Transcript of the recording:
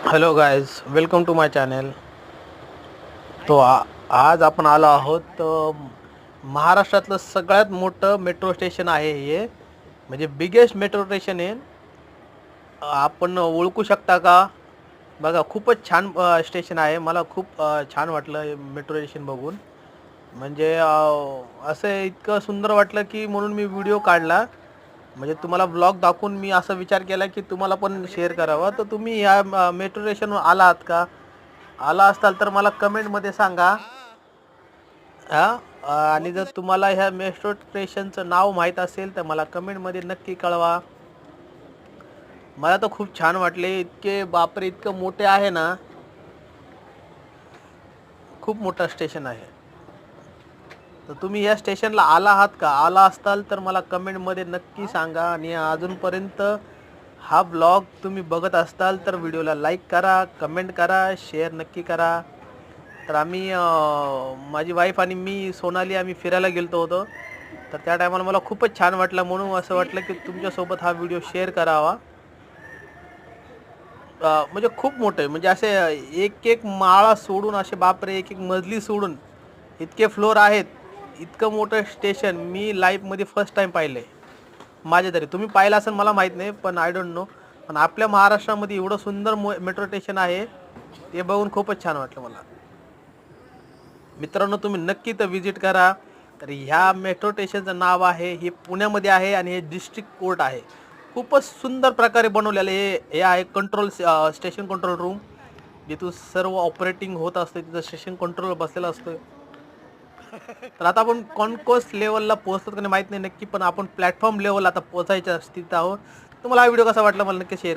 Hello guys, welcome to my channel. आज आपण आलो आहोत महाराष्ट्रातलं सगळ्यात मोठं मेट्रो स्टेशन आहे हे, म्हणजे बिगेस्ट मेट्रो स्टेशन आहे. आपण ओळखू शकता का? बघा, खूपच छान स्टेशन आहे. मला खूप छान वाटलं मेट्रो स्टेशन बघून. म्हणजे असं इतकं सुंदर वाटलं की म्हणून मी व्हिडिओ काढला. म्हणजे तुम्हाला ब्लॉग दाखवून मी असा विचार केला की तुम्हाला पण शेअर करावा. तर तुम्ही या मेट्रो स्टेशनवर आला आहात का? आला असाल तर मला कमेंटमध्ये सांगा. हां. आणि जर तुम्हाला ह्या मेट्रो स्टेशनचं नाव माहीत असेल तर मला कमेंटमध्ये नक्की कळवा. मला तर खूप छान वाटले. इतके बापरे, इतकं मोठे आहे ना, खूप मोठं स्टेशन आहे. तर तुम्ही या स्टेशनला आला आहात का? आला असताल तर मला कमेंटमध्ये नक्की सांगा. आणि अजूनपर्यंत हा ब्लॉग तुम्ही बघत असताल तर व्हिडिओला लाईक करा, कमेंट करा, शेअर नक्की करा. तर आम्ही माझी वाईफ आणि मी, सोनाली, आम्ही फिरायला गेलो होतो. तर त्या टायमाला मला खूपच छान वाटलं, म्हणून असं वाटलं की तुमच्यासोबत हा व्हिडिओ शेअर करावा. म्हणजे खूप मोठं आहे. म्हणजे असे एक एक माळा सोडून, असे बापरे, एक एक मजली सोडून इतके फ्लोअर आहेत. इतकं मोठं स्टेशन मी लाईफमध्ये फर्स्ट टाईम पाहिलं आहे माझ्या तरी. तुम्ही पाहिलं असेल मला माहीत नाही, पण आय डोंट नो. पण आपल्या महाराष्ट्रामध्ये एवढं सुंदर मेट्रो स्टेशन आहे, ते बघून खूपच छान वाटलं मला. मित्रांनो, तुम्ही नक्की तर व्हिजिट करा. तर ह्या मेट्रो स्टेशनचं नाव आहे, हे पुण्यामध्ये आहे आणि हे डिस्ट्रिक्ट कोर्ट आहे. खूपच सुंदर प्रकारे बनवलेलं हे आहे कंट्रोल स्टेशन कंट्रोल रूम, जिथून सर्व ऑपरेटिंग होत असते. तिथं स्टेशन कंट्रोल बसलेलं असतं. तर आता आपण कॉन्कोर्स लेवलला पोहोचतो का नाही माहीत नाही नक्की, पण आपण प्लॅटफॉर्म लेवल आता पोहोचायच्या स्थितीत आहोत. तुम्हाला हा व्हिडिओ कसा वाटला मला नक्की शेअर